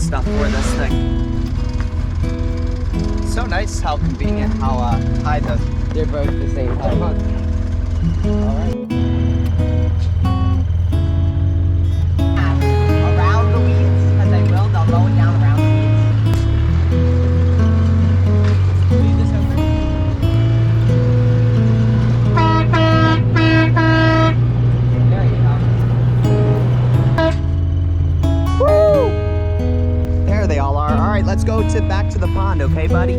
stuff for this thing. It's so nice how convenient how high they're both the same height. Alright. Around the weeds, as they will, they'll mow it down around the weeds. Leave this over. There you go. Woo! There they all are. Alright, let's go back to the pond, okay, buddy?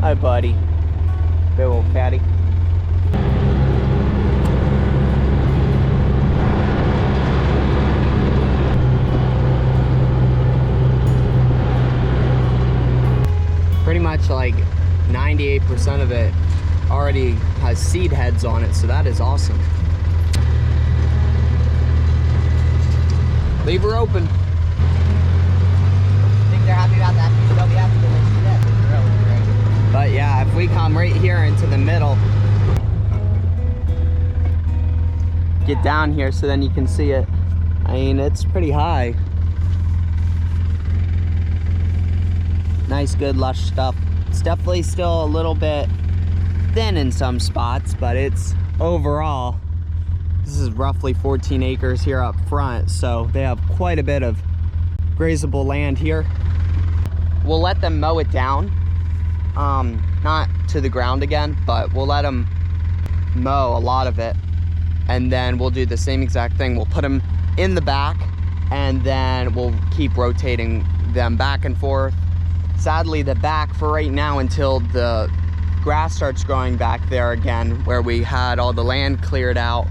Hi, buddy. Big old fatty. Pretty much like 98% of it already has seed heads on it, so that is awesome. Leave her open. Think they're happy about that? They'll be happy when they see that. But yeah, if we come right here into the middle, get down here so then you can see it. I mean, it's pretty high. Nice, good, lush stuff. It's definitely still a little bit thin in some spots, but it's overall, this is roughly 14 acres here up front, so they have quite a bit of grazable land here. We'll let them mow it down. Not to the ground again, but we'll let them mow a lot of it, and then we'll do the same exact thing. We'll put them in the back, and then we'll keep rotating them back and forth. Sadly, the back for right now, until the grass starts growing back there again, where we had all the land cleared out,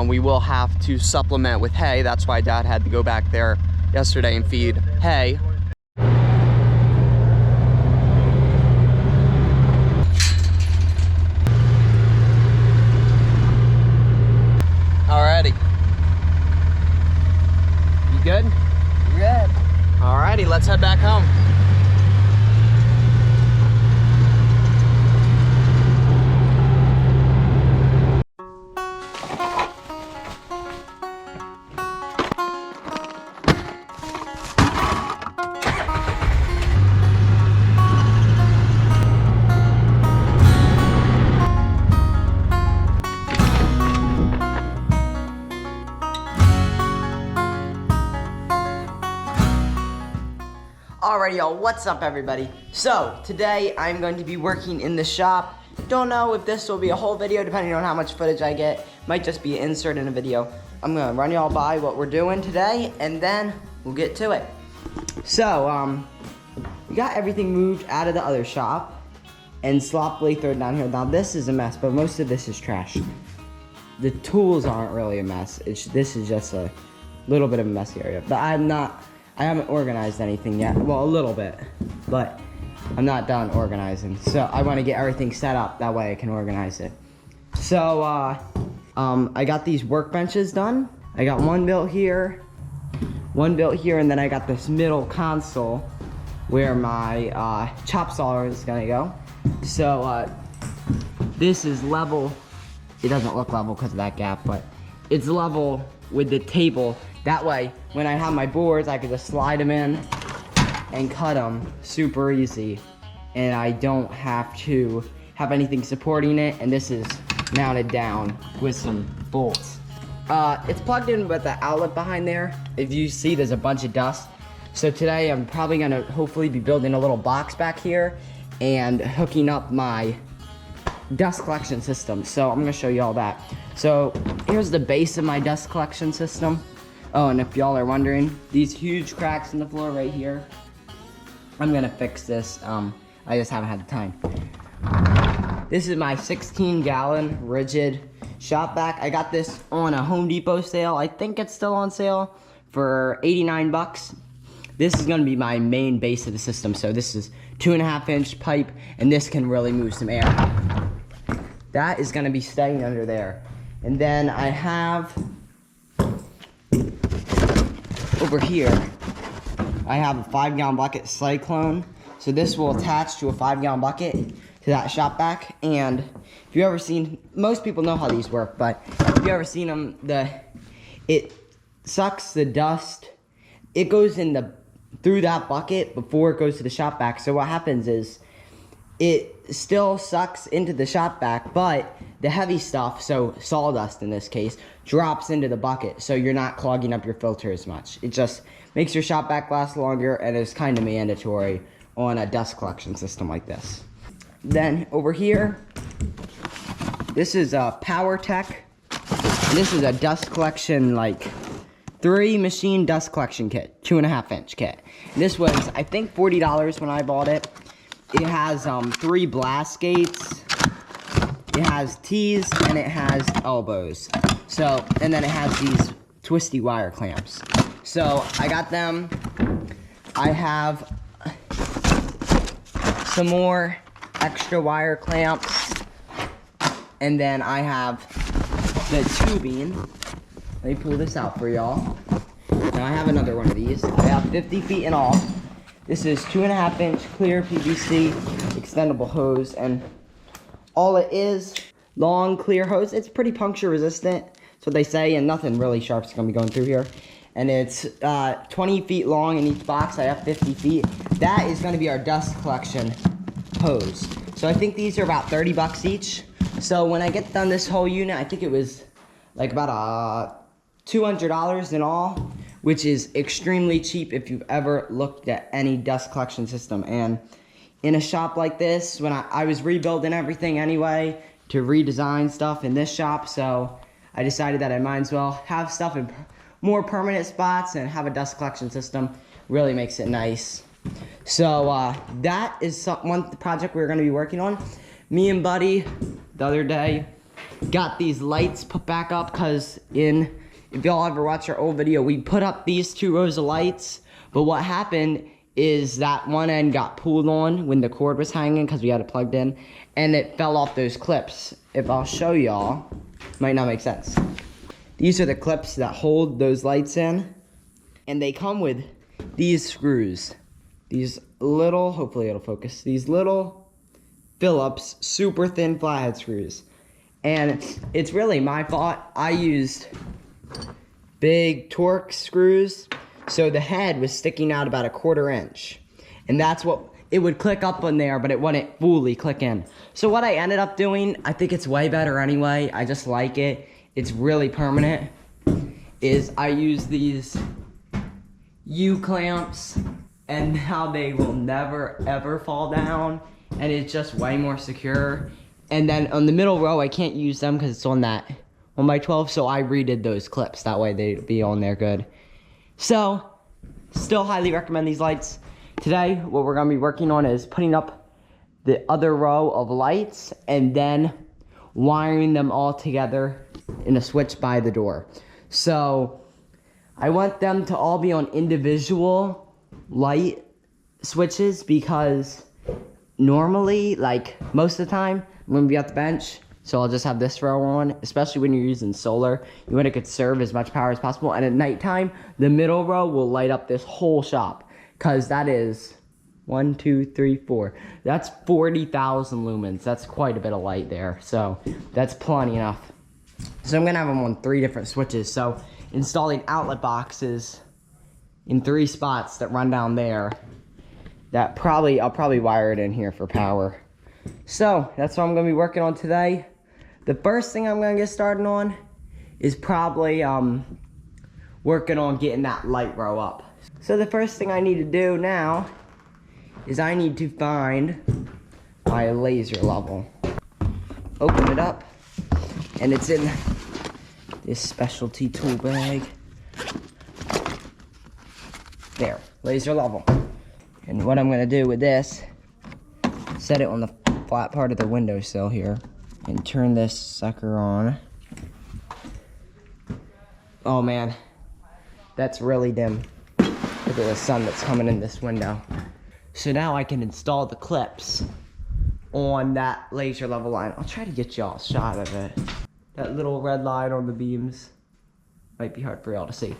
we will have to supplement with hay. That's why Dad had to go back there yesterday and feed hay. Alrighty. You good? Good. Alrighty, let's head back home. Alrighty, y'all, what's up, everybody? So today I'm going to be working in the shop. Don't know if this will be a whole video, depending on how much footage I get. Might just be an insert in a video. I'm gonna run y'all by what we're doing today, and then we'll get to it. So we got everything moved out of the other shop and sloppily thrown down here. Now this is a mess, but most of this is trash. The tools aren't really a mess. This is just a little bit of a messy area, but I haven't organized anything yet. Well, a little bit, but I'm not done organizing. So I want to get everything set up, that way I can organize it. So I got these workbenches done. I got one built here, and then I got this middle console where my chop saw is gonna go. So this is level. It doesn't look level because of that gap, but it's level with the table. That way, when I have my boards, I can just slide them in and cut them super easy. And I don't have to have anything supporting it. And this is mounted down with some bolts. It's plugged in with the outlet behind there. If you see, there's a bunch of dust. So today, I'm probably gonna hopefully be building a little box back here and hooking up my dust collection system. So I'm gonna show you all that. So here's the base of my dust collection system. Oh, and if y'all are wondering, these huge cracks in the floor right here, I'm gonna fix this. I just haven't had the time. This is my 16-gallon rigid shop vac. I got this on a Home Depot sale. I think it's still on sale for 89 bucks. This is gonna be my main base of the system. So this is 2.5-inch pipe, and this can really move some air. That is gonna be staying under there. And then I have, over here, I have a 5-gallon bucket Cyclone. So this will attach to a 5-gallon bucket to that shop vac. And if you've ever seen, most people know how these work, but if you've ever seen them, it sucks the dust. It goes in through that bucket before it goes to the shop vac. So what happens is it still sucks into the shop vac, but the heavy stuff, so sawdust in this case, drops into the bucket. So you're not clogging up your filter as much. It just makes your shop vac last longer, and is kind of mandatory on a dust collection system like this. Then over here, this is a Power Tech. This is a dust collection, like 3-machine dust collection kit, 2.5-inch kit. This was, I think, $40 when I bought it. It has 3 blast gates, it has T's, and it has elbows. So, and then it has these twisty wire clamps. So I got them. I have some more extra wire clamps, and then I have the tubing. Let me pull this out for y'all. Now I have another one of these. I have 50 feet in all. This is 2.5-inch clear PVC extendable hose, and all it is, long clear hose. It's pretty puncture resistant, that's what they say, and nothing really sharp's gonna be going through here. And it's 20 feet long in each box. I have 50 feet. That is gonna be our dust collection hose. So I think these are about 30 bucks each. So when I get done this whole unit, I think it was like about $200 in all, which is extremely cheap if you've ever looked at any dust collection system. And in a shop like this, when I was rebuilding everything anyway to redesign stuff in this shop, so I decided that I might as well have stuff in more permanent spots and have a dust collection system. Really makes it nice. So that is one project we're gonna be working on. Me and Buddy, the other day, got these lights put back up, because if y'all ever watch our old video, we put up these 2 rows of lights, but what happened is that one end got pulled on when the cord was hanging, because we had it plugged in, and it fell off those clips. If I'll show y'all, might not make sense. These are the clips that hold those lights in, and they come with these screws. These little, hopefully it'll focus, these little Phillips super thin flathead screws. And it's really my fault. I used big Torx screws, so the head was sticking out about 1/4 inch. And that's what, it would click up on there, but it wouldn't fully click in. So what I ended up doing, I think it's way better anyway, I just like it, it's really permanent, is I use these U-clamps, and now they will never ever fall down, and it's just way more secure. And then on the middle row, I can't use them because it's on that 1x12, so I redid those clips. That way they'd be on there good. So, still highly recommend these lights. Today, what we're gonna be working on is putting up the other row of lights and then wiring them all together in a switch by the door. So, I want them to all be on individual light switches, because normally, like most of the time, I'm gonna be at the bench, so I'll just have this row on, especially when you're using solar. You want to conserve as much power as possible, and at nighttime, the middle row will light up this whole shop, because that is 1, 2, 3, 4. That's 40,000 lumens. That's quite a bit of light there, so that's plenty enough. So I'm gonna have them on 3 different switches, so installing outlet boxes in 3 spots that run down there. That I'll probably wire it in here for power. So that's what I'm gonna be working on today. The first thing I'm gonna get started on is probably working on getting that light row up. So the first thing I need to do now is I need to find my laser level. open it up, and it's in this specialty tool bag. There, laser level. And what I'm gonna do with this, set it on the flat part of the windowsill here, and turn this sucker on. Oh man, that's really dim. Look at the sun that's coming in this window. So now I can install the clips on that laser level line. I'll try to get y'all a shot of it. That little red line on the beams might be hard for y'all to see.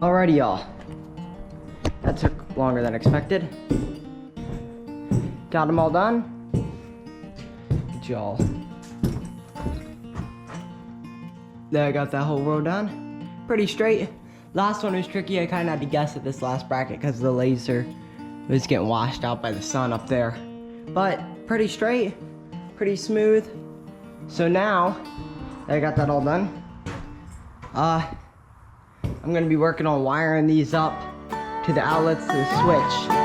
Alrighty, y'all. That took longer than expected. Got them all done. Good y'all. There, I got that whole row done. Pretty straight. Last one was tricky. I kind of had to guess at this last bracket because the laser was getting washed out by the sun up there. But pretty straight, pretty smooth. So now that I got that all done, I'm gonna be working on wiring these up to the outlets to the switch.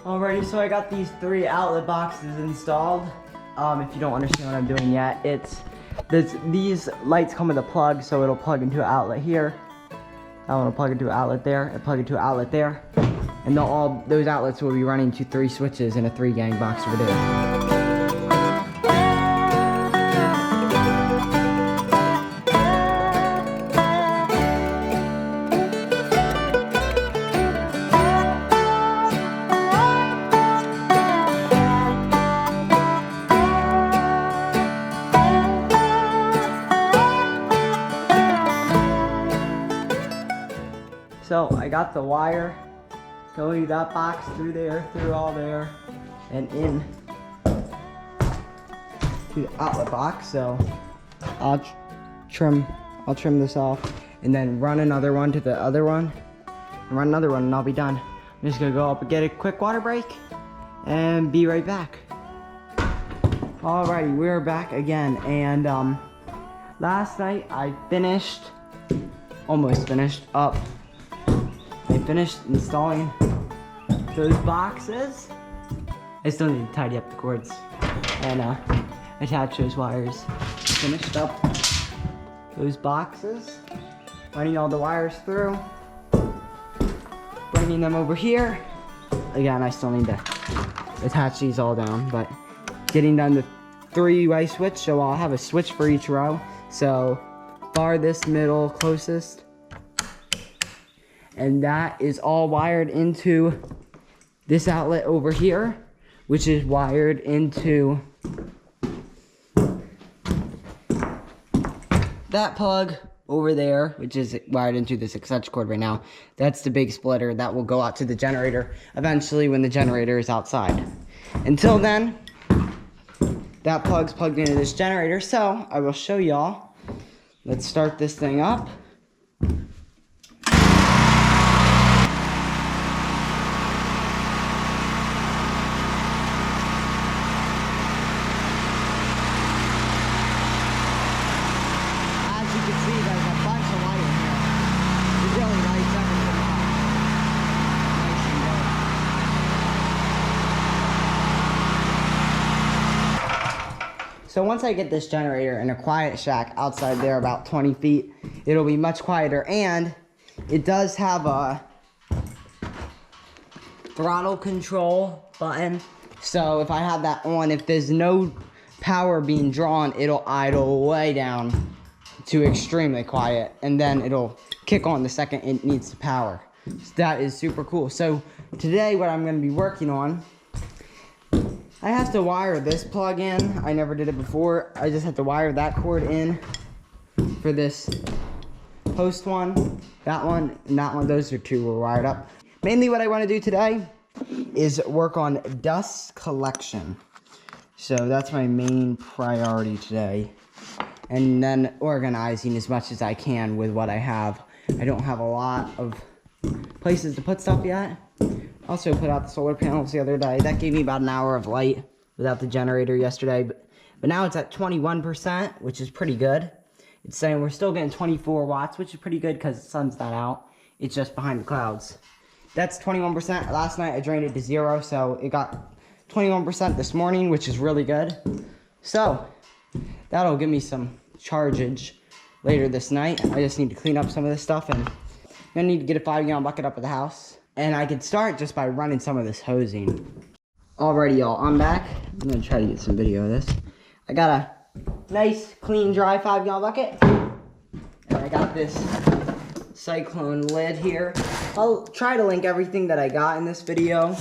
Alrighty, so I got these 3 outlet boxes installed. If you don't understand what I'm doing yet, these lights come with a plug, so it'll plug into an outlet here. That one will plug into an outlet there, and plug into an outlet there. And those outlets will be running to 3 switches in a 3-gang box over there. So I got the wire going to that box, through there, through all there, and in to the outlet box. So I'll trim this off, and then run another one to the other one, and run another one, and I'll be done. I'm just gonna go up and get a quick water break, and be right back. Alrighty, we're back again, and last night I almost finished up. I finished installing those boxes. I still need to tidy up the cords and attach those wires. Finished up those boxes, running all the wires through, bringing them over here. Again, I still need to attach these all down, but getting done the 3-way switch, so I'll have a switch for each row. So farthest, middle, closest. And that is all wired into this outlet over here, which is wired into that plug over there, which is wired into this extension cord right now. That's the big splitter that will go out to the generator eventually when the generator is outside. Until then, that plug's plugged into this generator, so I will show y'all. Let's start this thing up. So once I get this generator in a quiet shack outside there about 20 feet, it'll be much quieter. And it does have a throttle control button. So if I have that on, if there's no power being drawn, it'll idle way down to extremely quiet. And then it'll kick on the second it needs the power. So that is super cool. So today what I'm going to be working on, I have to wire this plug in. I never did it before. I just have to wire that cord in for this post one, that one, and that one. Those are two were wired up. Mainly what I want to do today is work on dust collection. So that's my main priority today. And then organizing as much as I can with what I have. I don't have a lot of places to put stuff yet. Also put out the solar panels the other day. That gave me about an hour of light without the generator yesterday. But now it's at 21%, which is pretty good. It's saying we're still getting 24 watts, which is pretty good because the sun's not out. It's just behind the clouds. That's 21%. Last night I drained it to 0, so it got 21% this morning, which is really good. So that'll give me some chargeage later this night. I just need to clean up some of this stuff, and I'm gonna need to get a 5-gallon bucket up at the house. And I could start just by running some of this hosing. Alrighty, y'all, I'm back. I'm gonna try to get some video of this. I got a nice, clean, dry 5-gallon bucket. And I got this cyclone lid here. I'll try to link everything that I got in this video.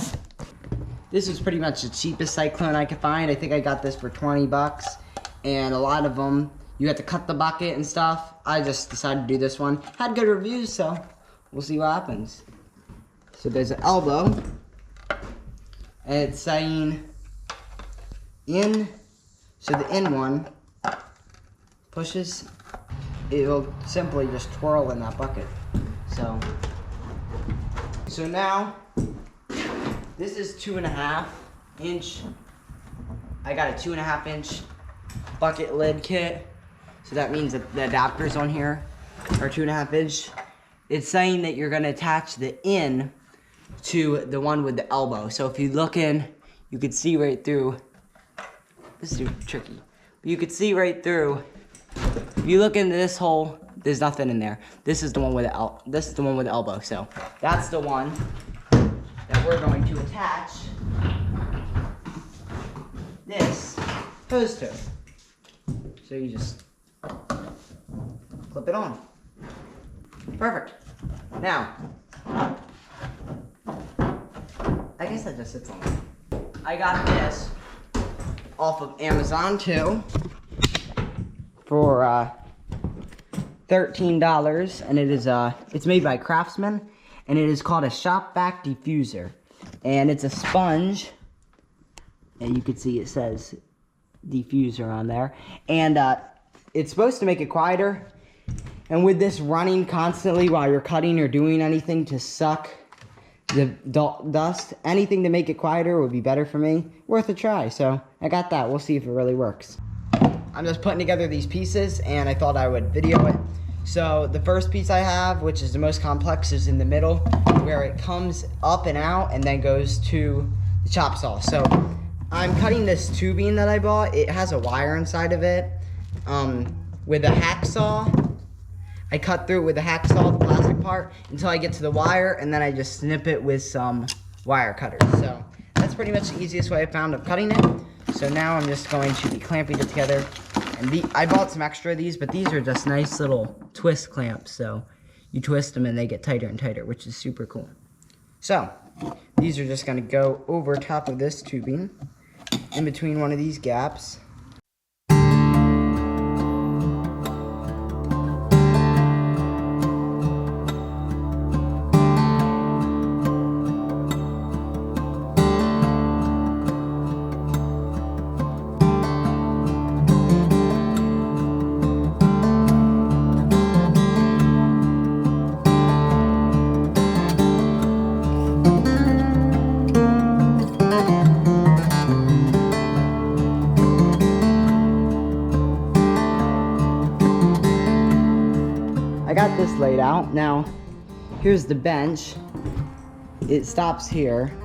This is pretty much the cheapest cyclone I could find. I think I got this for 20 bucks. And a lot of them, you have to cut the bucket and stuff. I just decided to do this one. Had good reviews, so we'll see what happens. So there's an elbow, and it's saying in, so the in one pushes, it'll simply just twirl in that bucket. So now, this is 2.5 inch, I got a 2.5 inch bucket lid kit, so that means that the adapters on here are 2.5 inch. It's saying that you're gonna attach the in to the one with the elbow. So if you look in, you could see right through. This is tricky. But you could see right through. If you look into this hole, there's nothing in there. This is the one with the this is the one with the elbow. So that's the one that we're going to attach this hose to. So you just clip it on. Perfect. Now, I guess that just sits on it. I got this off of Amazon too for $13, and it is it's made by Craftsman, and it is called a shop vac diffuser, and it's a sponge, and you can see it says diffuser on there, and it's supposed to make it quieter. And with this running constantly while you're cutting or doing anything to suck the dust, anything to make it quieter would be better for me. Worth a try. So I got that. We'll see if it really works. I'm just putting together these pieces, and I thought I would video it. So the first piece I have, which is the most complex, is in the middle, where it comes up and out and then goes to the chop saw. So I'm cutting this tubing that I bought. It has a wire inside of it. With a hacksaw, I cut through it with a hacksaw, the plastic part, until I get to the wire, and then I just snip it with some wire cutters. So that's pretty much the easiest way I found of cutting it. So now I'm just going to be clamping it together. And I bought some extra of these, but these are just nice little twist clamps. So you twist them and they get tighter and tighter, which is super cool. So these are just going to go over top of this tubing, in between one of these gaps. Got this laid out. Now here's the bench. It stops here,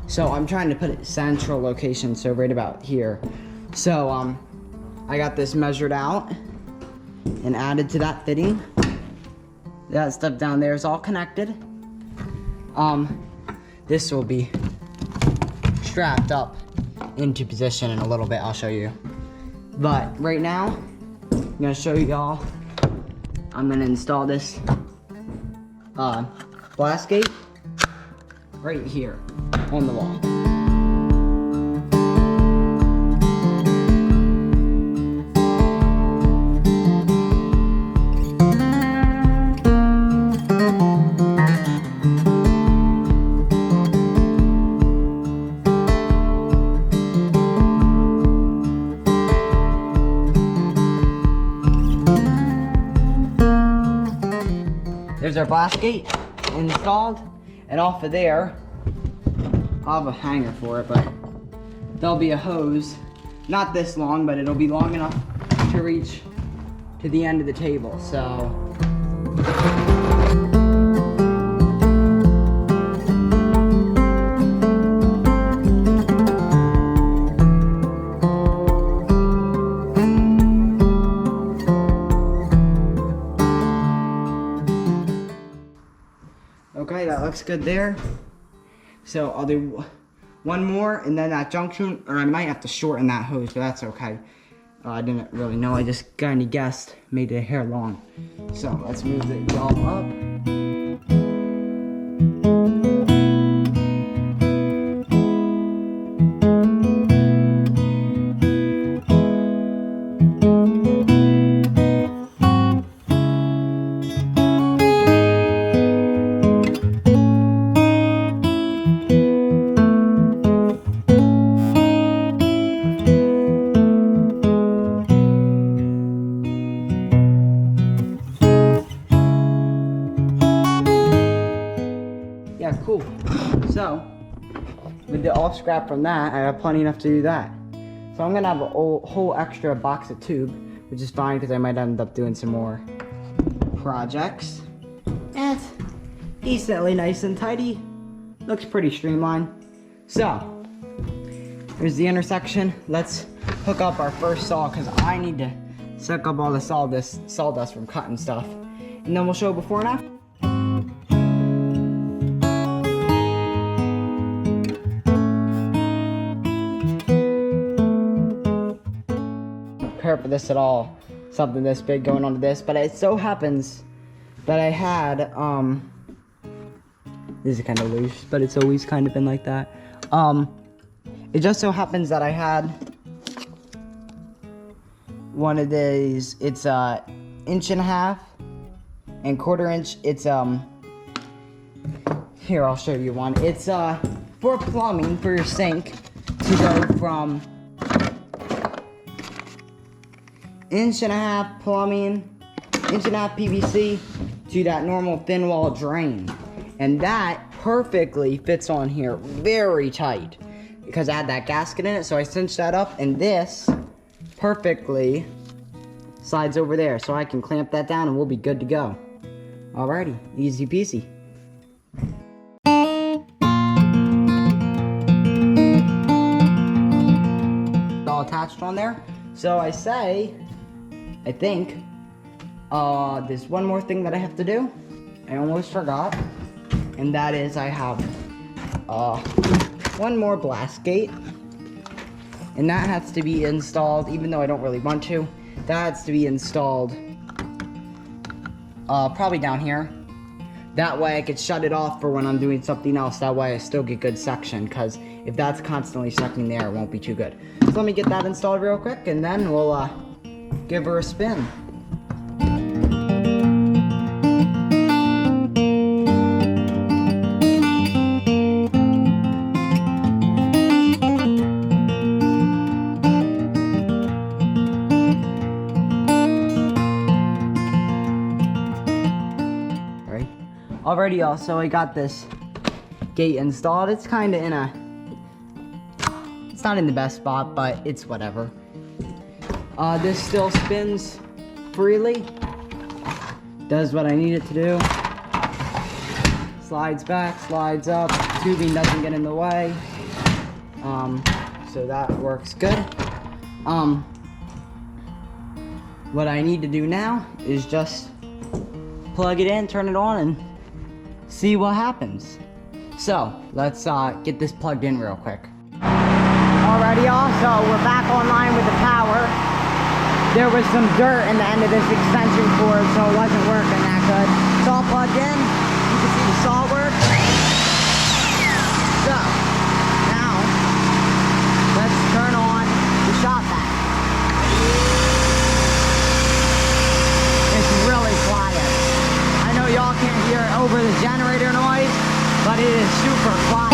so I'm trying to put it central location, so right about here. So I got this measured out and added to that fitting. That stuff down there is all connected. This will be strapped up into position in a little bit. I'll show you. But right now, I'm gonna show y'all. I'm gonna install this blast gate right here on the wall. There's our blast gate installed, and off of there, I'll have a hanger for it, but there'll be a hose, not this long, but it'll be long enough to reach to the end of the table, so. Okay, that looks good there. So I'll do one more and then that junction, or I might have to shorten that hose, but that's okay. I didn't really know, I just kind of guessed, made it hair long. So let's move it all up. Yeah, cool. So, with the off scrap from that, I have plenty enough to do that. So I'm gonna have a whole extra box of tube, which is fine because I might end up doing some more projects. And it's decently nice and tidy. Looks pretty streamlined. So, here's the intersection. Let's hook up our first saw because I need to suck up all the sawdust from cutting stuff. And then we'll show before and after. For this at all, something this big going onto this, but it so happens that I had this is kind of loose, but it's always kind of been like that. It just so happens that I had one of these. It's 1.5 inches and 1/4 inch. It's here, I'll show you one. It's for plumbing, for your sink, to go from 1.5 inch plumbing, 1.5 inch PVC to that normal thin wall drain. And that perfectly fits on here, very tight, because I had that gasket in it, so I cinched that up, and this perfectly slides over there, so I can clamp that down and we'll be good to go. Alrighty, easy peasy. All attached on there. So I think, there's one more thing that I have to do. I almost forgot. And that is I have one more blast gate. And that has to be installed, even though I don't really want to. That has to be installed probably down here. That way I could shut it off for when I'm doing something else. That way I still get good suction, because if that's constantly sucking there, it won't be too good. So let me get that installed real quick, and then we'll give her a spin. Alright. Alrighty, y'all, so I got this gate installed. It's kind of in a... It's not in the best spot, but it's whatever. This still spins freely. Does what I need it to do. Slides back, slides up. Tubing doesn't get in the way. So that works good. what I need to do now is just plug it in, turn it on, and see what happens. So let's get this plugged in real quick. Alrighty, y'all, so we're back online with the power. There was some dirt in the end of this extension cord, so it wasn't working that good. It's all plugged in. You can see the saw work. So now let's turn on the shop vac. It's really quiet. I know y'all can't hear it over the generator noise, but it is super quiet.